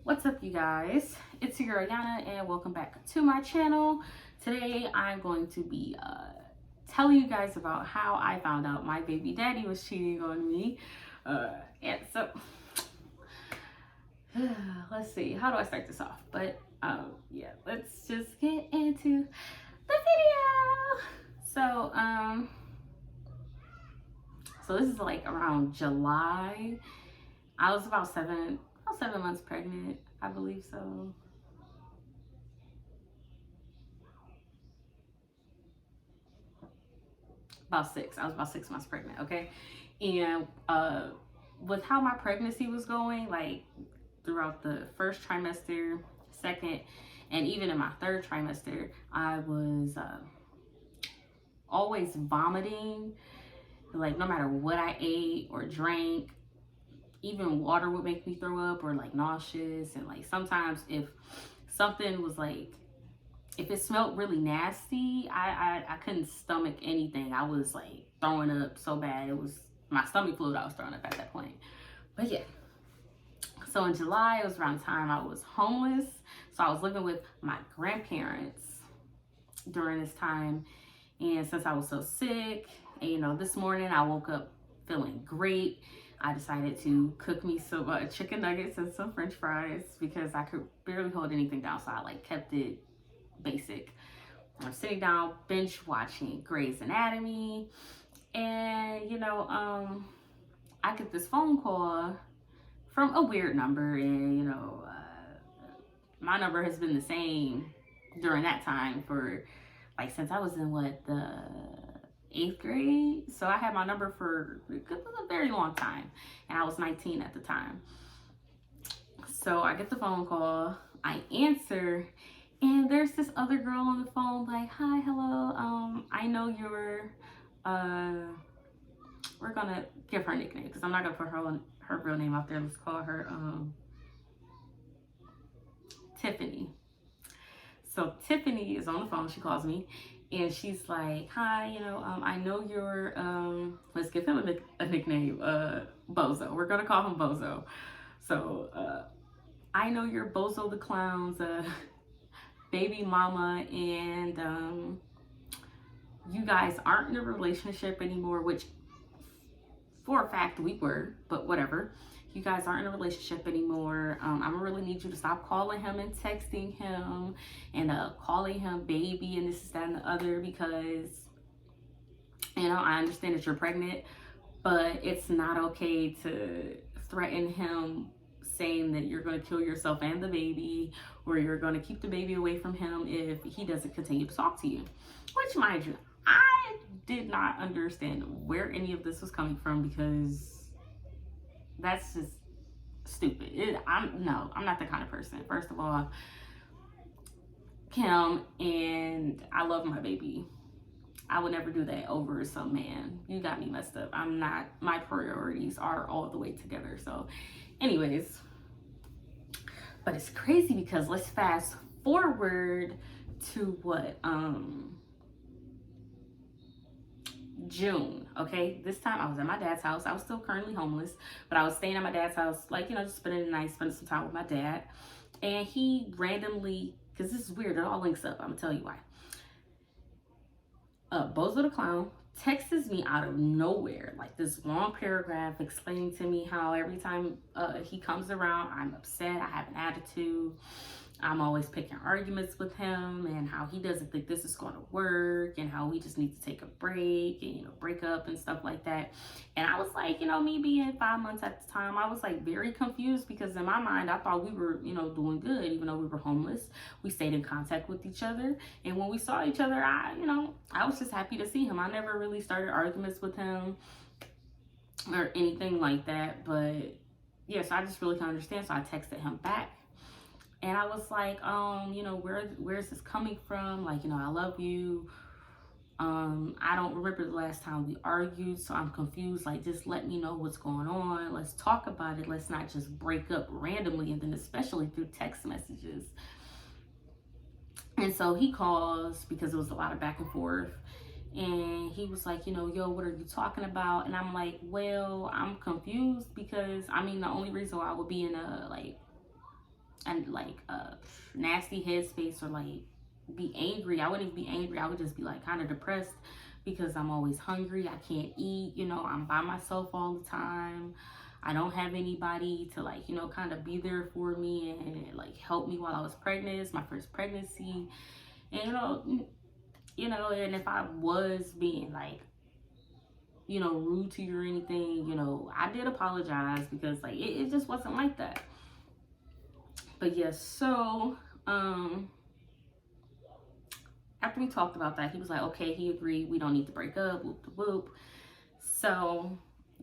What's up, you guys? It's your girl Yana, and welcome back to my channel. Today I'm going to be telling you guys about how I found out my baby daddy was cheating on me. And so let's see, how do I start this off? But yeah, let's just get into the video. So this is like around July. I was about 7 months pregnant, I believe so. About six. I was about 6 months pregnant, okay? And with how my pregnancy was going, like throughout the first trimester, second, and even in my third trimester, I was always vomiting. Like no matter what I ate or drank, even water would make me throw up or like nauseous. And like sometimes if something was like, if it smelled really nasty, I couldn't stomach anything. I was like throwing up so bad. It was my stomach fluid I was throwing up at that point. But yeah. So in July, it was around the time I was homeless. So I was living with my grandparents during this time. And since I was so sick, and you know, this morning I woke up feeling great. I decided to cook me some chicken nuggets and some french fries because I could barely hold anything down. So I like kept it basic. I'm sitting down binge watching Grey's Anatomy, and you know, I get this phone call from a weird number, and you know, my number has been the same during that time for like since I was in the 8th grade. So I had my number for a very long time, and I was 19 at the time. So I get the phone call, I answer, and there's this other girl on the phone like, hi, hello, I know you're, we're gonna give her a nickname because I'm not gonna put her real name out there. Let's call her Tiffany. So Tiffany is on the phone, she calls me, and she's like, hi, you know, I know you're, let's give him a nickname, Bozo. We're gonna call him Bozo. So, I know you're Bozo the Clown's baby mama, and you guys aren't in a relationship anymore, which for a fact we were, but whatever. You guys aren't in a relationship anymore. I'm gonna really need you to stop calling him and texting him and calling him baby and this, that, and the other, because you know, I understand that you're pregnant, but it's not okay to threaten him saying that you're going to kill yourself and the baby, or you're going to keep the baby away from him if he doesn't continue to talk to you. Which, mind you, I did not understand where any of this was coming from, because that's just stupid. I'm not the kind of person. First of all, Kim, and I love my baby. I would never do that over some man. You got me messed up. I'm not, my priorities are all the way together. So anyways, but it's crazy because let's fast forward to what, June. Okay, this time I was at my dad's house. I was still currently homeless, but I was staying at my dad's house, like, you know, just spending the night, spending some time with my dad. And he randomly, because this is weird, it all links up, I'm gonna tell you why. Bozo the Clown texts me out of nowhere, like this long paragraph explaining to me how every time he comes around, I'm upset, I have an attitude, I'm always picking arguments with him, and how he doesn't think this is going to work, and how we just need to take a break and, you know, break up and stuff like that. And I was like, you know, me being 5 months at the time, I was like very confused, because in my mind, I thought we were, you know, doing good, even though we were homeless. We stayed in contact with each other. And when we saw each other, I was just happy to see him. I never really started arguments with him or anything like that. But yeah, so I just really couldn't understand. So I texted him back. And I was like, you know, where is this coming from? Like, you know, I love you. I don't remember the last time we argued, so I'm confused. Like, just let me know what's going on. Let's talk about it. Let's not just break up randomly, and then especially through text messages. And so he calls, because it was a lot of back and forth. And he was like, you know, yo, what are you talking about? And I'm like, well, I'm confused, because I mean, the only reason why I would be in a like and like a nasty headspace, or like be angry. I wouldn't even be angry. I would just be like kind of depressed because I'm always hungry. I can't eat. You know, I'm by myself all the time. I don't have anybody to like, you know, kind of be there for me and like help me while I was pregnant. It's my first pregnancy. And and if I was being like, rude to you or anything, I did apologize because like it just wasn't like that. But yes, so after we talked about that, he was like, okay, he agreed, we don't need to break up, whoop de whoop. So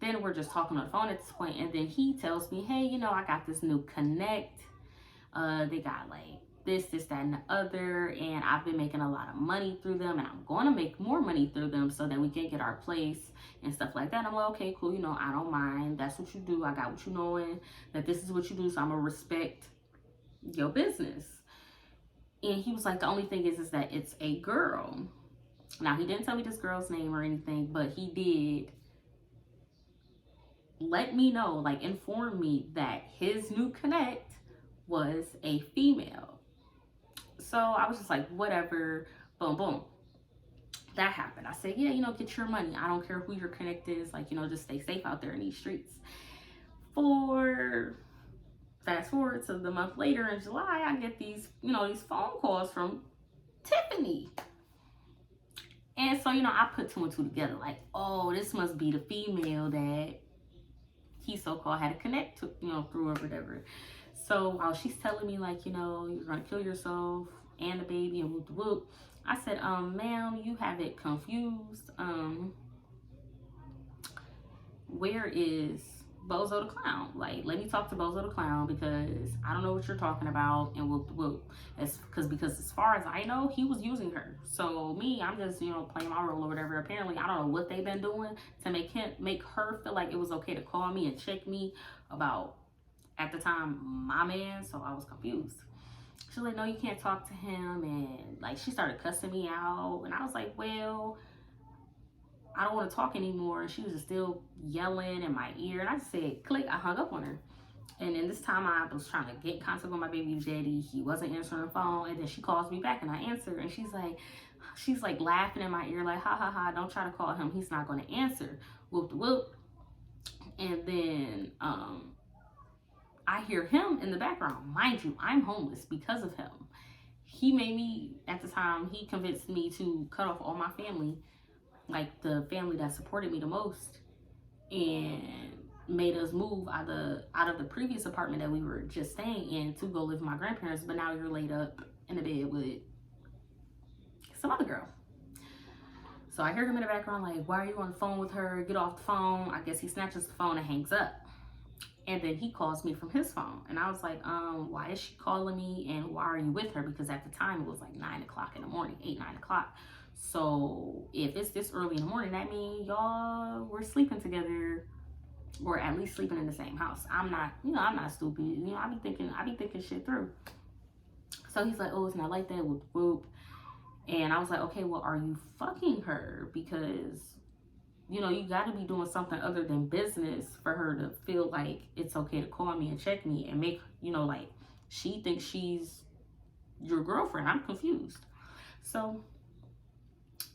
then we're just talking on the phone at this point, and then he tells me, hey, I got this new connect. They got like this, that, and the other, and I've been making a lot of money through them, and I'm going to make more money through them so that we can get our place and stuff like that. And I'm like, okay, cool, I don't mind. That's what you do. I got what you knowing that this is what you do, so I'm gonna respect your business. And he was like, the only thing is that it's a girl. Now, he didn't tell me this girl's name or anything, but he did let me know, like inform me that his new connect was a female. So I was just like, whatever, boom, boom. That happened. I said, yeah, get your money. I don't care who your connect is. Like, just stay safe out there in these streets. Fast forward to the month later in July, I get these phone calls from Tiffany. And so, I put two and two together, like, oh, this must be the female that he so-called had to connect to, through or whatever. So while she's telling me, like, you're gonna kill yourself and the baby and whoop de whoop, I said, ma'am, you have it confused. Where is Bozo the Clown? Like, let me talk to Bozo the Clown, because I don't know what you're talking about, and whoop de whoop. Because as far as I know, he was using her. So me, I'm just, playing my role or whatever. Apparently, I don't know what they've been doing to make her feel like it was okay to call me and check me about, at the time, my man. So I was confused. She's like, no, you can't talk to him. And like, she started cussing me out. And I was like, well, I don't want to talk anymore. And she was just still yelling in my ear. And I just said, click, I hung up on her. And then this time I was trying to get in contact with my baby's daddy. He wasn't answering the phone. And then she calls me back and I answer. And she's like laughing in my ear, like, ha ha ha, don't try to call him. He's not going to answer. Whoop de whoop. And then I hear him in the background. Mind you, I'm homeless because of him. He made me, at the time, he convinced me to cut off all my family, like the family that supported me the most, and made us move out of the previous apartment that we were just staying in to go live with my grandparents. But now you're laid up in the bed with some other girl. So I heard him in the background, like, why are you on the phone with her? Get off the phone. I guess he snatches the phone and hangs up. And then he calls me from his phone. And I was like, why is she calling me? And why are you with her? Because at the time it was like 9 o'clock in the morning, 8, 9 o'clock. So if it's this early in the morning, that means y'all were sleeping together, or at least sleeping in the same house. I'm not stupid. I be thinking shit through. So he's like, oh, it's not like that, whoop whoop. And I was like, okay, well, are you fucking her? Because you got to be doing something other than business for her to feel like it's okay to call me and check me and make, like she thinks she's your girlfriend. I'm confused. So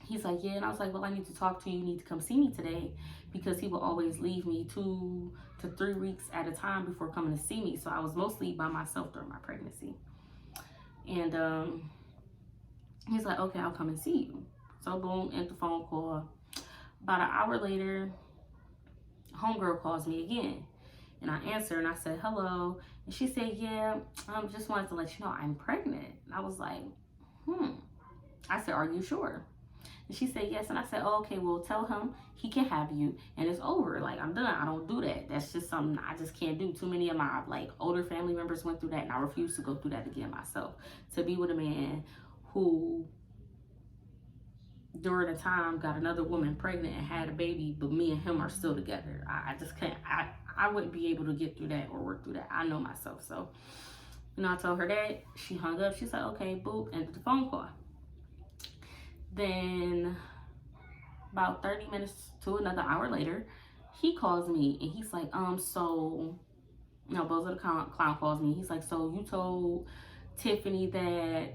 he's like, yeah. And I was like, well, I need to talk to you. You need to come see me today, because he will always leave me 2 to 3 weeks at a time before coming to see me. So I was mostly by myself during my pregnancy. And he's like, okay, I'll come and see you. So boom, end the phone call. About an hour later, homegirl calls me again. And I answer and I said, hello. And she said, yeah, just wanted to let you know I'm pregnant. And I was like, I said, are you sure? And she said, yes. And I said, oh, okay, well, tell him he can have you and it's over. Like, I'm done. I don't do that. That's just something I just can't do. Too many of my older family members went through that, and I refuse to go through that again myself. To be with a man who during the time got another woman pregnant and had a baby, but me and him are still together. I just can't. I wouldn't be able to get through that or work through that. I know myself. So, I told her that. She hung up. She's like, okay, boop, ended the phone call. Then about 30 minutes to another hour later, he calls me and he's like, so No, Bozo the Clown calls me. He's like, so you told Tiffany that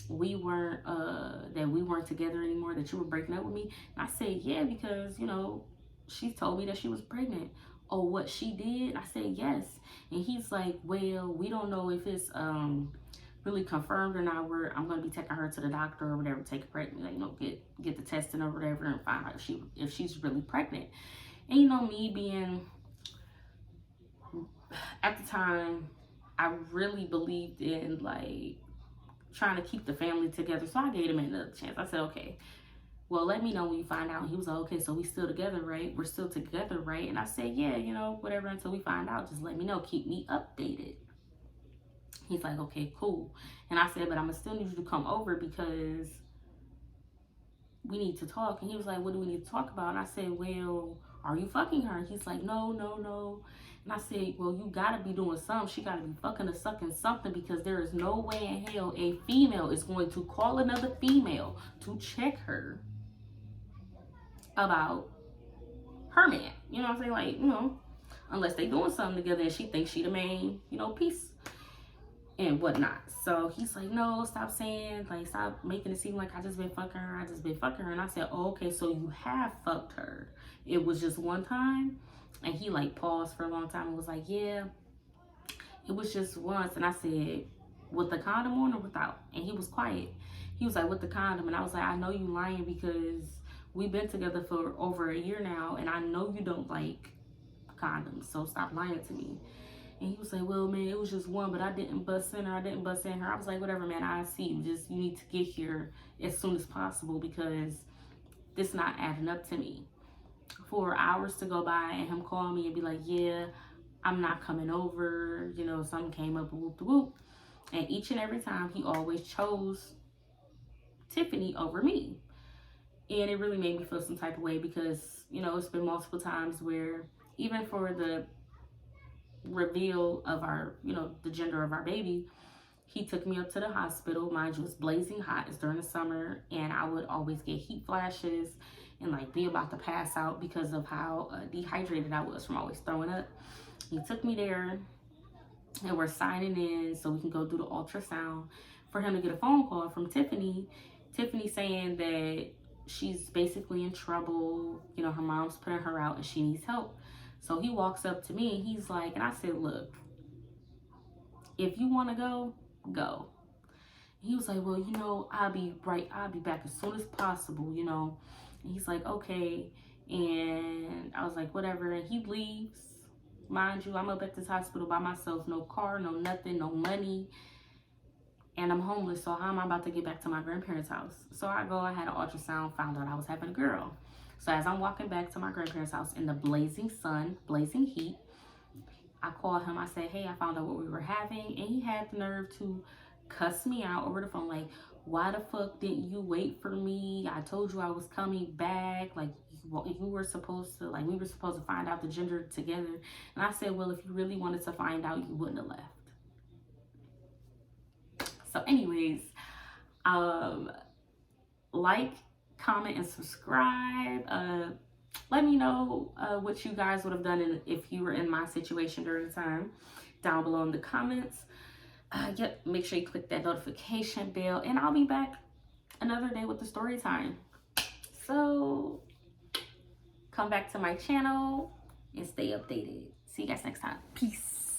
we weren't together anymore, that you were breaking up with me? And I said, yeah, because, you know, she told me that she was pregnant. Oh, what she did? I said, yes. And he's like, well, we don't know if it's really confirmed or not. I'm gonna be taking her to the doctor or whatever, take her pregnant, like, you know, get the testing or whatever, and find out if she's really pregnant. And you know, me being, at the time, I really believed in like trying to keep the family together. So I gave him another chance. I said, okay, well, let me know when you find out. And he was like, okay, so we still together, right? We're still together, right? And I said, yeah, you know, whatever, until we find out, just let me know. Keep me updated. He's like, okay, cool. And I said, but I'm gonna still need you to come over because we need to talk. And he was like, what do we need to talk about? And I said, well, are you fucking her? And he's like, no, no, no. And I said, well, you gotta be doing something. She gotta be fucking or sucking something, because there is no way in hell a female is going to call another female to check her about her man. You know what I'm saying? Like, you know, unless they doing something together and she thinks she the main, you know, piece and whatnot. So he's like, no, stop saying, like, stop making it seem like I just been fucking her. And I said, oh, okay, so you have fucked her. It was just one time. And he like paused for a long time and was like, yeah, it was just once. And I said, with the condom on or without? And he was quiet. He was like, with the condom. And I was like, I know you lying, because we've been together for over a year now, and I know you don't like condoms, so stop lying to me. And he was like, well, man, it was just one, but I didn't bust in her. I was like, whatever, man, I see you. Just, you need to get here as soon as possible, because this not adding up to me. For hours to go by and him call me and be like, yeah, I'm not coming over. You know, something came up, whoop de whoop. And each and every time, he always chose Tiffany over me. And it really made me feel some type of way, because, you know, it's been multiple times where, even for the reveal of our, you know, the gender of our baby, he took me up to the hospital. Mind you, it's blazing hot. It's during the summer, and I would always get heat flashes and like be about to pass out because of how dehydrated I was from always throwing up. He took me there, and we're signing in so we can go do the ultrasound, for him to get a phone call from Tiffany saying that she's basically in trouble. You know, her mom's putting her out and she needs help. So he walks up to me and he's like, and I said, look, if you want to go, go. He was like, well, you know, I'll be back as soon as possible, you know. And he's like, okay. And I was like, whatever. And he leaves. Mind you, I'm up at this hospital by myself. No car, no nothing, no money. And I'm homeless, so how am I about to get back to my grandparents' house? So I had an ultrasound, found out I was having a girl. So as I'm walking back to my grandparents' house in the blazing sun, blazing heat, I called him. I said, hey, I found out what we were having. And he had the nerve to cuss me out over the phone, like, why the fuck didn't you wait for me? I told you I was coming back. Like, you were supposed to, like, we were supposed to find out the gender together. And I said, well, if you really wanted to find out, you wouldn't have left. So anyways, like, comment, and subscribe. Let me know what you guys would have done if you were in my situation during the time, down below in the comments. Yep, make sure you click that notification bell, and I'll be back another day with the story time. So come back to my channel and stay updated. See you guys next time. Peace.